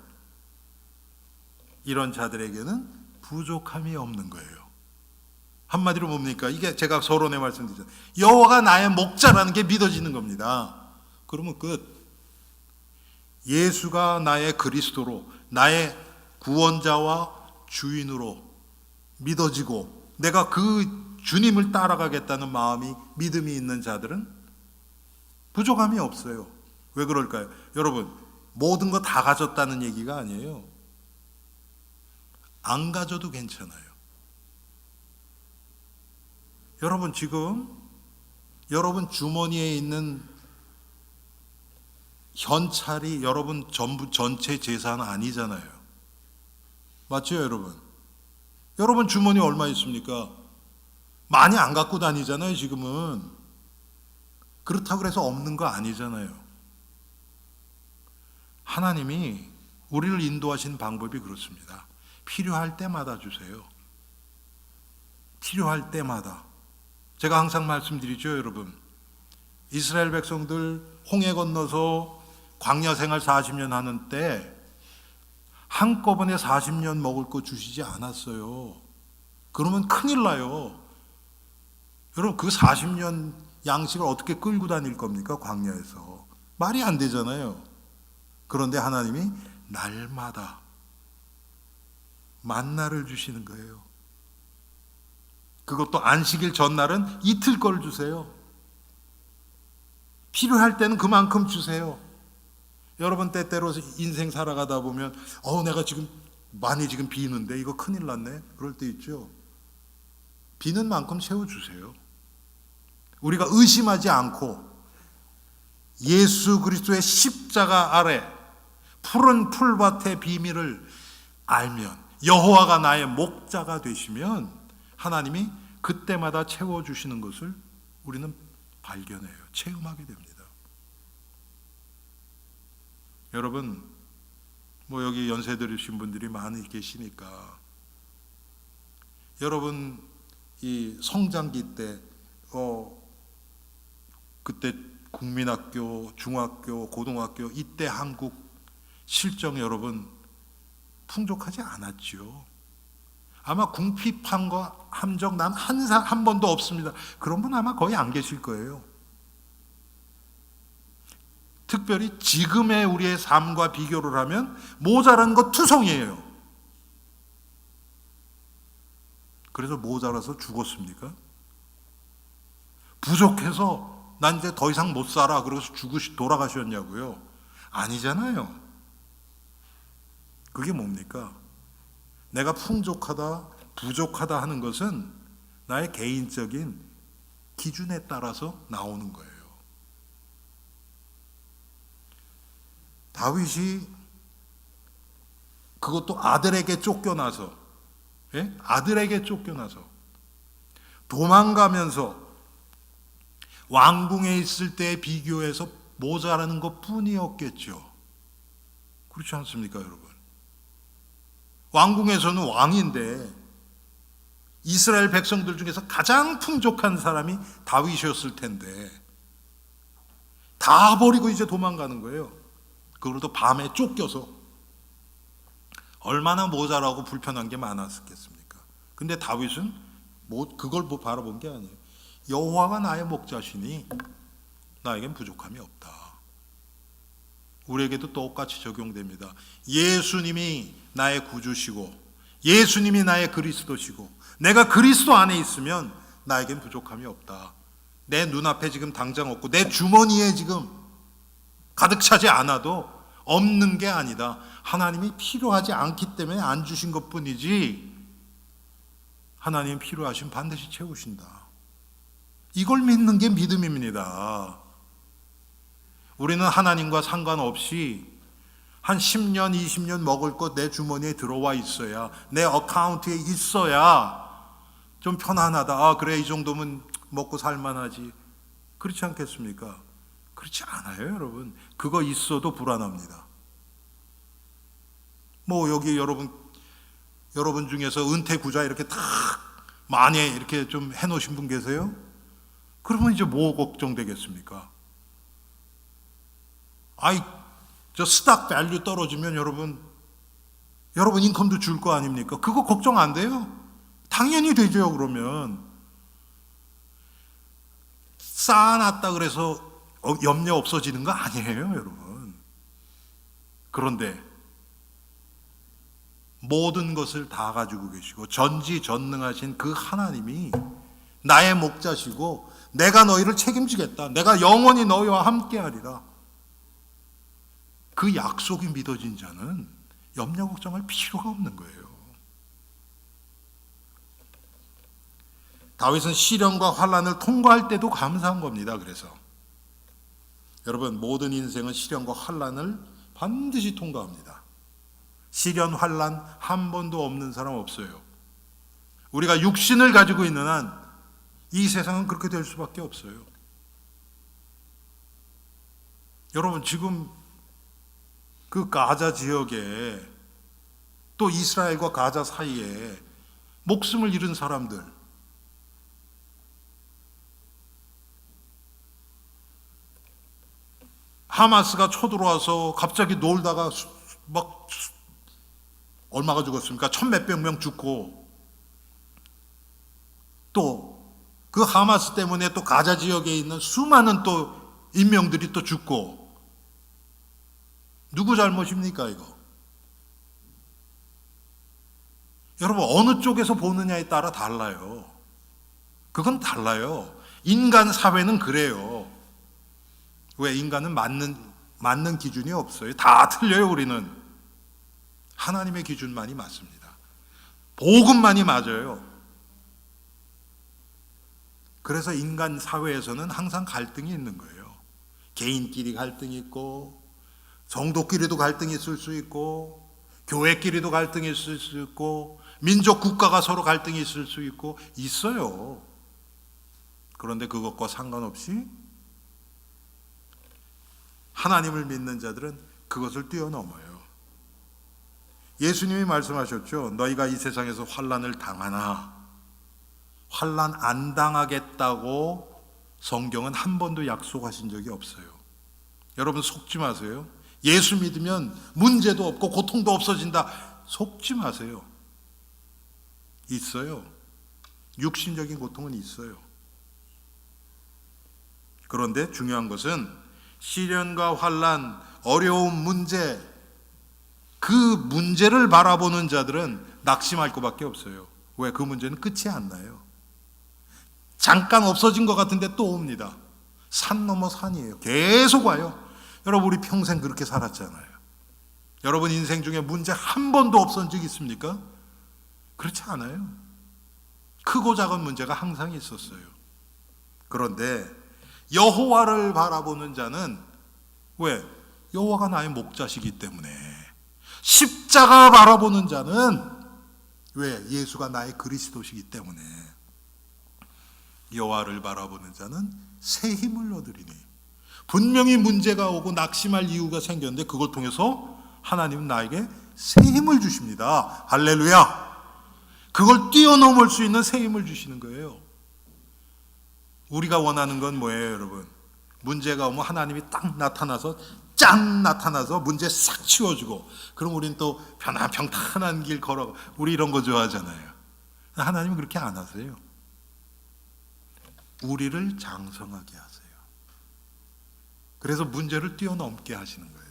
이런 자들에게는 부족함이 없는 거예요. 한마디로 뭡니까? 이게 제가 서론에 말씀드렸잖아요. 여호와가 나의 목자라는 게 믿어지는 겁니다. 그러면 끝. 예수가 나의 그리스도로, 나의 구원자와 주인으로 믿어지고 내가 그 주님을 따라가겠다는 마음이, 믿음이 있는 자들은 부족함이 없어요. 왜 그럴까요? 여러분, 모든 거 다 가졌다는 얘기가 아니에요. 안 가져도 괜찮아요. 여러분, 지금 여러분 주머니에 있는 현찰이 여러분 전부 전체 재산 아니잖아요. 맞죠, 여러분? 여러분 주머니 얼마 있습니까? 많이 안 갖고 다니잖아요, 지금은. 그렇다고 그래서 없는 거 아니잖아요. 하나님이 우리를 인도하신 방법이 그렇습니다. 필요할 때마다 주세요. 필요할 때마다. 제가 항상 말씀드리죠, 여러분. 이스라엘 백성들 홍해 건너서 광야 생활 40년 하는 때 한꺼번에 40년 먹을 거 주시지 않았어요. 그러면 큰일 나요. 여러분, 그 40년 양식을 어떻게 끌고 다닐 겁니까? 광야에서. 말이 안 되잖아요. 그런데 하나님이 날마다 만나를 주시는 거예요. 그것도 안식일 전날은 이틀 걸 주세요. 필요할 때는 그만큼 주세요. 여러분, 때때로 인생 살아가다 보면 내가 지금 많이 지금 비는데 이거 큰일 났네. 그럴 때 있죠. 비는 만큼 채워주세요. 우리가 의심하지 않고 예수 그리스도의 십자가 아래 푸른 풀밭의 비밀을 알면, 여호와가 나의 목자가 되시면 하나님이 그때마다 채워주시는 것을 우리는 발견해요. 체험하게 됩니다. 여러분, 여기 연세 들으신 분들이 많이 계시니까 여러분 이 성장기 때 그때 국민학교, 중학교, 고등학교 이때 한국 실정 여러분 풍족하지 않았죠. 아마 궁핍함과 함정 난 한 번도 없습니다. 그런 분 아마 거의 안 계실 거예요. 특별히 지금의 우리의 삶과 비교를 하면 모자란 거 투성이에요. 그래서 모자라서 죽었습니까? 부족해서 난 이제 더 이상 못 살아 그러고서 돌아가셨냐고요? 아니잖아요. 그게 뭡니까? 내가 풍족하다, 부족하다 하는 것은 나의 개인적인 기준에 따라서 나오는 거예요. 다윗이 그것도 아들에게 쫓겨나서, 아들에게 쫓겨나서 도망가면서 왕궁에 있을 때에 비교해서 모자라는 것 뿐이었겠죠. 그렇지 않습니까, 여러분? 왕궁에서는 왕인데 이스라엘 백성들 중에서 가장 풍족한 사람이 다윗이었을 텐데 다 버리고 이제 도망가는 거예요. 그것도 밤에 쫓겨서. 얼마나 모자라고 불편한 게 많았겠습니까? 근데 다윗은 그걸 바라본 게 아니에요. 여호와가 나의 목자시니 나에겐 부족함이 없다. 우리에게도 똑같이 적용됩니다. 예수님이 나의 구주시고 예수님이 나의 그리스도시고 내가 그리스도 안에 있으면 나에겐 부족함이 없다. 내 눈앞에 지금 당장 없고 내 주머니에 지금 가득 차지 않아도 없는 게 아니다. 하나님이 필요하지 않기 때문에 안 주신 것뿐이지 하나님 필요하신 반드시 채우신다. 이걸 믿는 게 믿음입니다. 우리는 하나님과 상관없이 한 10년, 20년 먹을 것 내 주머니에 들어와 있어야, 내 어카운트에 있어야 좀 편안하다. 그래, 이 정도면 먹고 살만하지. 그렇지 않겠습니까? 그렇지 않아요, 여러분. 그거 있어도 불안합니다. 여기 여러분 중에서 은퇴 구자 이렇게 딱 많이 이렇게 좀 해놓으신 분 계세요? 그러면 이제 뭐 걱정되겠습니까? 저 스탁 밸류 떨어지면 여러분 인컴도 줄 거 아닙니까? 그거 걱정 안 돼요? 당연히 되죠. 그러면 쌓아놨다 그래서 염려 없어지는 거 아니에요, 여러분. 그런데 모든 것을 다 가지고 계시고 전지전능하신 그 하나님이 나의 목자시고 내가 너희를 책임지겠다. 내가 영원히 너희와 함께하리라. 그 약속이 믿어진 자는 염려 걱정할 필요가 없는 거예요. 다윗은 시련과 환난을 통과할 때도 감사한 겁니다. 그래서 여러분, 모든 인생은 시련과 환난을 반드시 통과합니다. 시련, 환난 한 번도 없는 사람 없어요. 우리가 육신을 가지고 있는 한 이 세상은 그렇게 될 수밖에 없어요. 여러분, 지금 그 가자 지역에 또 이스라엘과 가자 사이에 목숨을 잃은 사람들, 하마스가 쳐들어와서 갑자기 놀다가 막 얼마가 죽었습니까? 1,000몇백 명 죽고, 또 그 하마스 때문에 또 가자 지역에 있는 수많은 또 인명들이 또 죽고, 누구 잘못입니까, 이거? 여러분, 어느 쪽에서 보느냐에 따라 달라요. 그건 달라요. 인간 사회는 그래요. 왜? 인간은 맞는 기준이 없어요. 다 틀려요, 우리는. 하나님의 기준만이 맞습니다. 복음만이 맞아요. 그래서 인간 사회에서는 항상 갈등이 있는 거예요. 개인끼리 갈등이 있고, 성도끼리도 갈등이 있을 수 있고, 교회끼리도 갈등이 있을 수 있고, 민족 국가가 서로 갈등이 있을 수 있고, 있어요. 그런데 그것과 상관없이 하나님을 믿는 자들은 그것을 뛰어넘어요. 예수님이 말씀하셨죠. 너희가 이 세상에서 환난을 당하나 환난 안 당하겠다고 성경은 한 번도 약속하신 적이 없어요. 여러분, 속지 마세요. 예수 믿으면 문제도 없고 고통도 없어진다. 속지 마세요. 있어요. 육신적인 고통은 있어요. 그런데 중요한 것은 시련과 환난, 어려운 문제, 그 문제를 바라보는 자들은 낙심할 것밖에 없어요. 왜? 그 문제는 끝이 안 나요. 잠깐 없어진 것 같은데 또 옵니다. 산 넘어 산이에요. 계속 와요. 여러분, 우리 평생 그렇게 살았잖아요. 여러분 인생 중에 문제 한 번도 없었던 적 있습니까? 그렇지 않아요. 크고 작은 문제가 항상 있었어요. 그런데 여호와를 바라보는 자는 왜? 여호와가 나의 목자시기 때문에. 십자가 바라보는 자는 왜? 예수가 나의 그리스도시기 때문에. 여호와를 바라보는 자는 새 힘을 얻으리니. 분명히 문제가 오고 낙심할 이유가 생겼는데 그걸 통해서 하나님은 나에게 새 힘을 주십니다. 할렐루야. 그걸 뛰어넘을 수 있는 새 힘을 주시는 거예요. 우리가 원하는 건 뭐예요, 여러분? 문제가 오면 하나님이 딱 나타나서 짱 나타나서 문제 싹 치워주고, 그럼 우리는 또 평탄한 길 걸어가. 우리 이런 거 좋아하잖아요. 하나님은 그렇게 안 하세요. 우리를 장성하게 하세요. 그래서 문제를 뛰어넘게 하시는 거예요.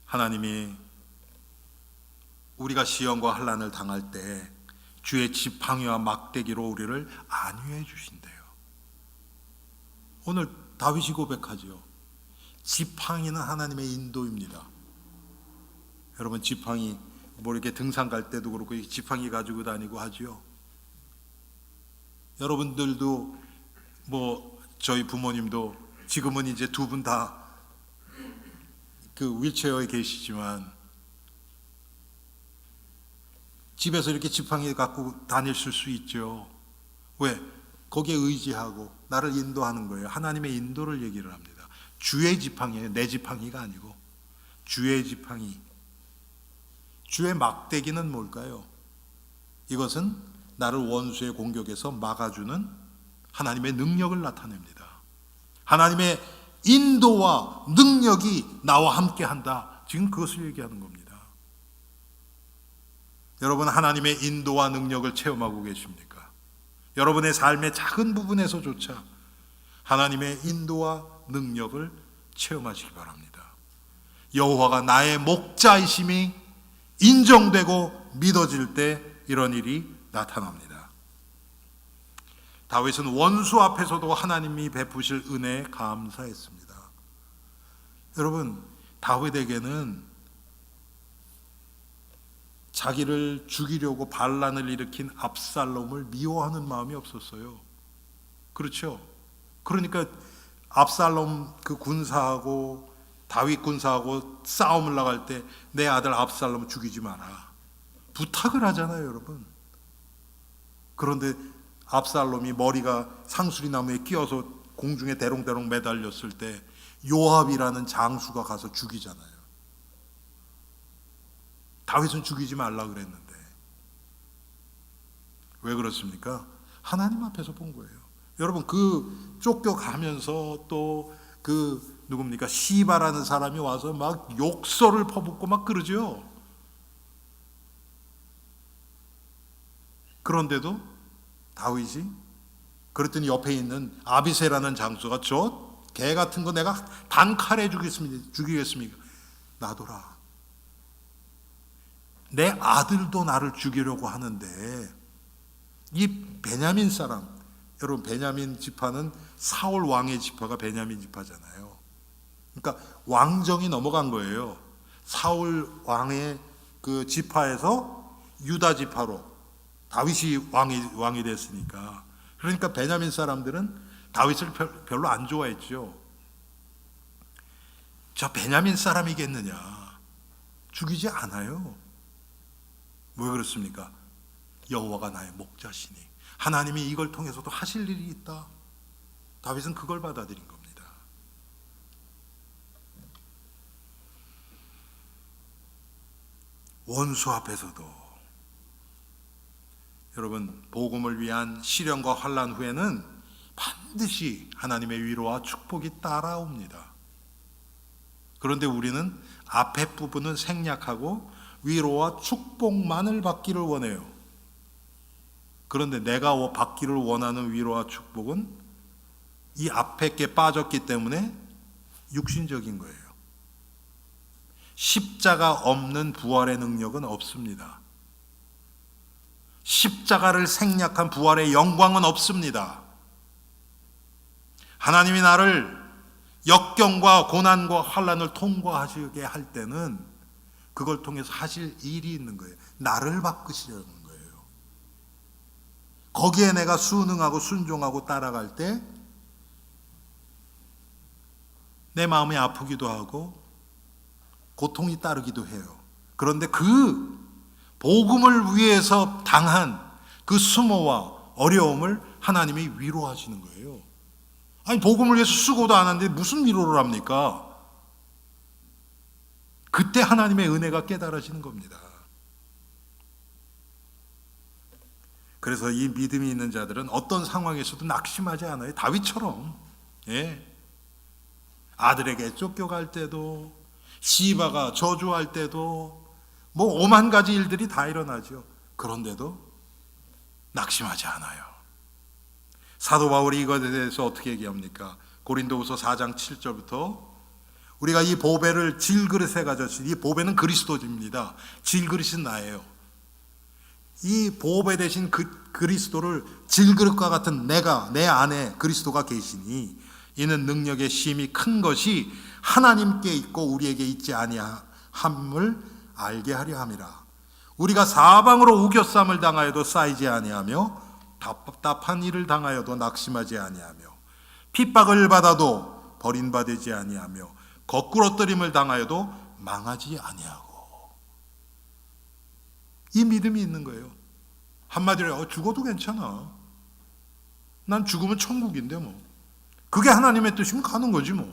하나님이 우리가 시험과 환난을 당할 때 주의 지팡이와 막대기로 우리를 안위해 주신대요. 오늘 다윗이 고백하죠. 지팡이는 하나님의 인도입니다. 여러분, 지팡이 뭐 이렇게 등산 갈 때도 그렇고 지팡이 가지고 다니고 하죠. 여러분들도 뭐 저희 부모님도 지금은 이제 두 분 다 그 휠체어에 계시지만 집에서 이렇게 지팡이 갖고 다니실 수 있죠. 왜? 거기에 의지하고 나를 인도하는 거예요. 하나님의 인도를 얘기를 합니다. 주의 지팡이에요. 내 지팡이가 아니고 주의 지팡이. 주의 막대기는 뭘까요? 이것은 나를 원수의 공격에서 막아주는 하나님의 능력을 나타냅니다. 하나님의 인도와 능력이 나와 함께한다. 지금 그것을 얘기하는 겁니다. 여러분, 하나님의 인도와 능력을 체험하고 계십니까? 여러분의 삶의 작은 부분에서조차 하나님의 인도와 능력을 체험하시기 바랍니다. 여호와가 나의 목자이심이 인정되고 믿어질 때 이런 일이 나타납니다. 다윗은 원수 앞에서도 하나님이 베푸실 은혜에 감사했습니다. 여러분, 다윗에게는 자기를 죽이려고 반란을 일으킨 압살롬을 미워하는 마음이 없었어요. 그렇죠? 그러니까 압살롬 그 군사하고 다윗 군사하고 싸움을 나갈 때 내 아들 압살롬 죽이지 마라 부탁을 하잖아요, 여러분. 그런데 압살롬이 머리가 상수리 나무에 끼어서 공중에 대롱대롱 매달렸을 때 요압이라는 장수가 가서 죽이잖아요. 다윗은 죽이지 말라 그랬는데 왜 그렇습니까? 하나님 앞에서 본 거예요. 여러분, 그 쫓겨가면서 또 그 누굽니까? 시바라는 사람이 와서 막 욕설을 퍼붓고 막 그러죠. 그런데도 다윗이 그랬더니 옆에 있는 아비새라는 장수가 저 개 같은 거 내가 단칼에 죽이겠습니까? 놔둬라. 내 아들도 나를 죽이려고 하는데 이 베냐민 사람, 여러분 베냐민 지파는 사울 왕의 지파가 베냐민 지파잖아요. 그러니까 왕정이 넘어간 거예요. 사울 왕의 그 지파에서 유다 지파로 다윗이 왕이 됐으니까. 그러니까 베냐민 사람들은 다윗을 별로 안 좋아했죠. 저 베냐민 사람이겠느냐? 죽이지 않아요. 왜 그렇습니까? 여호와가 나의 목자시니 하나님이 이걸 통해서도 하실 일이 있다. 다윗은 그걸 받아들인 겁니다. 원수 앞에서도 여러분, 복음을 위한 시련과 환난 후에는 반드시 하나님의 위로와 축복이 따라옵니다. 그런데 우리는 앞에 부분은 생략하고 위로와 축복만을 받기를 원해요. 그런데 내가 받기를 원하는 위로와 축복은 이 앞에 게 빠졌기 때문에 육신적인 거예요. 십자가 없는 부활의 능력은 없습니다. 십자가를 생략한 부활의 영광은 없습니다. 하나님이 나를 역경과 고난과 환난을 통과하시게 할 때는 그걸 통해서 하실 일이 있는 거예요. 나를 바꾸시려는 거예요. 거기에 내가 순응하고 순종하고 따라갈 때 내 마음이 아프기도 하고 고통이 따르기도 해요. 그런데 그 복음을 위해서 당한 그 수모와 어려움을 하나님이 위로하시는 거예요. 아니, 복음을 위해서 수고도 안 하는데 무슨 위로를 합니까? 그때 하나님의 은혜가 깨달아지는 겁니다. 그래서 이 믿음이 있는 자들은 어떤 상황에서도 낙심하지 않아요. 다윗처럼. 예. 아들에게 쫓겨갈 때도, 시바가 저주할 때도, 뭐 오만 가지 일들이 다 일어나죠. 그런데도 낙심하지 않아요. 사도 바울이 이것에 대해서 어떻게 얘기합니까? 고린도후서 4장 7절부터 우리가 이 보배를 질그릇에 가졌으니, 이 보배는 그리스도입니다. 질그릇은 나예요. 이 보배 대신 그리스도를 질그릇과 같은 내가, 내 안에 그리스도가 계시니 이는 능력의 심이 큰 것이 하나님께 있고 우리에게 있지 아니함을 알게 하려 함이라. 우리가 사방으로 우겨쌈을 당하여도 쌓이지 아니하며 답답한 일을 당하여도 낙심하지 아니하며 핍박을 받아도 버림받지 아니하며 거꾸러뜨림을 당하여도 망하지 아니하고. 이 믿음이 있는 거예요. 한마디로 죽어도 괜찮아. 난 죽으면 천국인데 뭐. 그게 하나님의 뜻이면 가는 거지 뭐.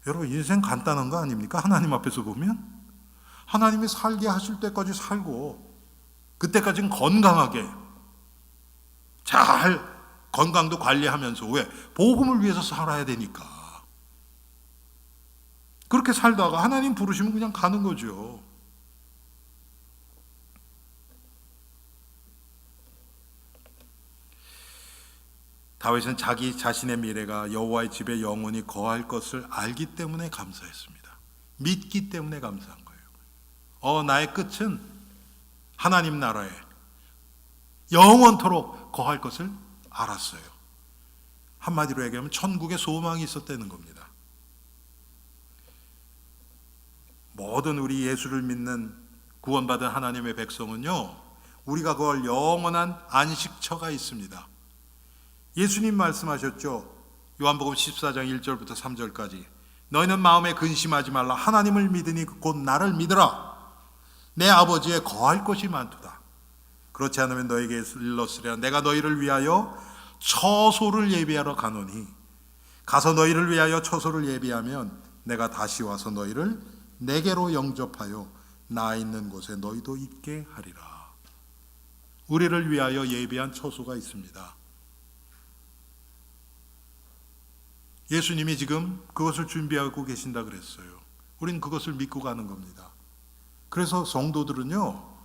여러분, 인생 간단한 거 아닙니까? 하나님 앞에서 보면 하나님이 살게 하실 때까지 살고 그때까지는 건강하게 잘 건강도 관리하면서, 왜? 복음을 위해서 살아야 되니까. 그렇게 살다가 하나님 부르시면 그냥 가는 거죠. 다윗은 자기 자신의 미래가 여호와의 집에 영원히 거할 것을 알기 때문에 감사했습니다. 믿기 때문에 감사한 거예요. 나의 끝은 하나님 나라에 영원토록 거할 것을 알았어요. 한마디로 얘기하면 천국에 소망이 있었다는 겁니다. 모든 우리 예수를 믿는 구원받은 하나님의 백성은요, 우리가 그걸 영원한 안식처가 있습니다. 예수님 말씀하셨죠. 요한복음 14장 1절부터 3절까지. 너희는 마음에 근심하지 말라. 하나님을 믿으니 곧 나를 믿으라. 내 아버지의 거할 것이 많도다. 그렇지 않으면 너에게 일렀으랴. 내가 너희를 위하여 처소를 예비하러 가노니 가서 너희를 위하여 처소를 예비하면 내가 다시 와서 너희를 내게로 영접하여 나 있는 곳에 너희도 있게 하리라. 우리를 위하여 예비한 처소가 있습니다. 예수님이 지금 그것을 준비하고 계신다 그랬어요. 우린 그것을 믿고 가는 겁니다. 그래서 성도들은요,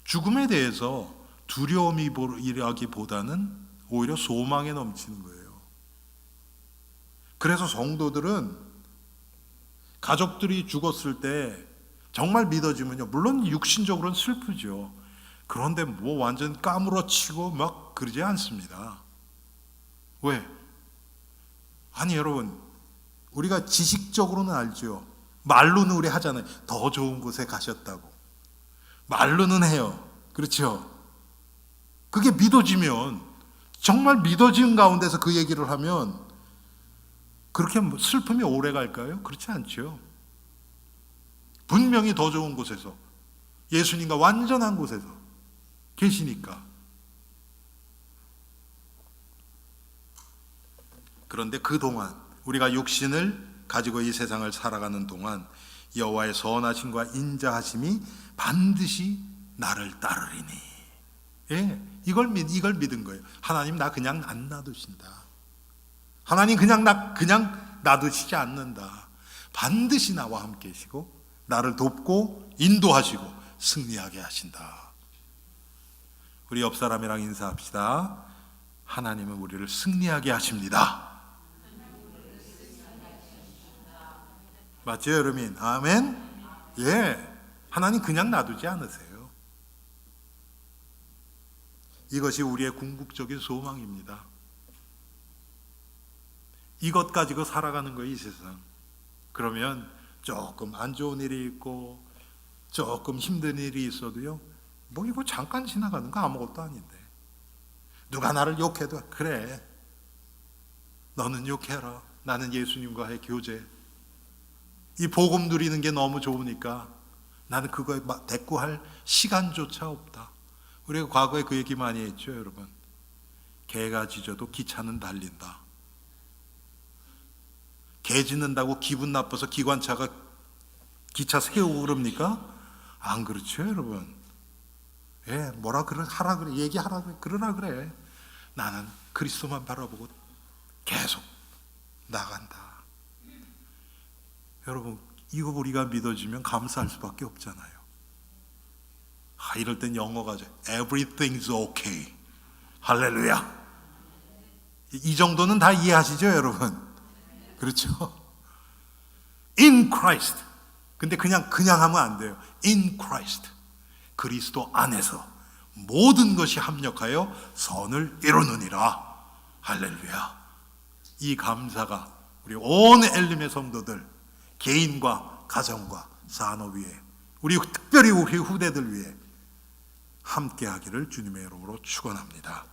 죽음에 대해서 두려움이라기보다는 오히려 소망에 넘치는 거예요. 그래서 성도들은 가족들이 죽었을 때 정말 믿어지면요, 물론 육신적으로는 슬프죠. 그런데 뭐 완전 까무러치고 막 그러지 않습니다. 왜? 아니, 여러분, 우리가 지식적으로는 알죠. 말로는 우리 하잖아요. 더 좋은 곳에 가셨다고. 말로는 해요. 그렇죠? 그게 믿어지면, 정말 믿어진 가운데서 그 얘기를 하면 그렇게 슬픔이 오래 갈까요? 그렇지 않죠. 분명히 더 좋은 곳에서, 예수님과 완전한 곳에서 계시니까. 그런데 그동안 우리가 육신을 가지고 이 세상을 살아가는 동안 여호와의 선하심과 인자하심이 반드시 나를 따르리니. 예, 이걸 믿은 거예요. 하나님 나 그냥 안 놔두신다. 하나님 그냥 놔두시지 않는다. 반드시 나와 함께 계시고 나를 돕고 인도하시고 승리하게 하신다. 우리 옆 사람이랑 인사합시다. 하나님은 우리를 승리하게 하십니다. 맞죠, 여러분? 아멘? 예. 하나님 그냥 놔두지 않으세요. 이것이 우리의 궁극적인 소망입니다. 이것 가지고 살아가는 거예요, 이 세상. 그러면 조금 안 좋은 일이 있고 조금 힘든 일이 있어도요, 뭐 이거 잠깐 지나가는 거 아무것도 아닌데, 누가 나를 욕해도 그래, 너는 욕해라, 나는 예수님과의 교제, 이 복음 누리는 게 너무 좋으니까 나는 그거에 대꾸할 시간조차 없다. 우리가 과거에 그 얘기 많이 했죠, 여러분. 개가 짖어도 기차는 달린다. 개 짖는다고 기분 나빠서 기관차가 기차 세우고 그럽니까? 안 그렇죠, 여러분. 예, 뭐라 그래, 하라 그래, 얘기하라 그래, 그러라 그래. 나는 그리스도만 바라보고 계속 나간다. 여러분, 이거 우리가 믿어지면 감사할 수밖에 없잖아요. 이럴 땐 영어가 Everything's okay. 할렐루야. 이 정도는 다 이해하시죠, 여러분? 그렇죠? In Christ. 근데 그냥 하면 안 돼요. In Christ. 그리스도 안에서 모든 것이 합력하여 선을 이루느니라. 할렐루야. 이 감사가 우리 온 엘림의 성도들, 개인과 가정과 산업 위에, 우리 특별히 우리 후대들 위해 함께하기를 주님의 이름으로 축원합니다.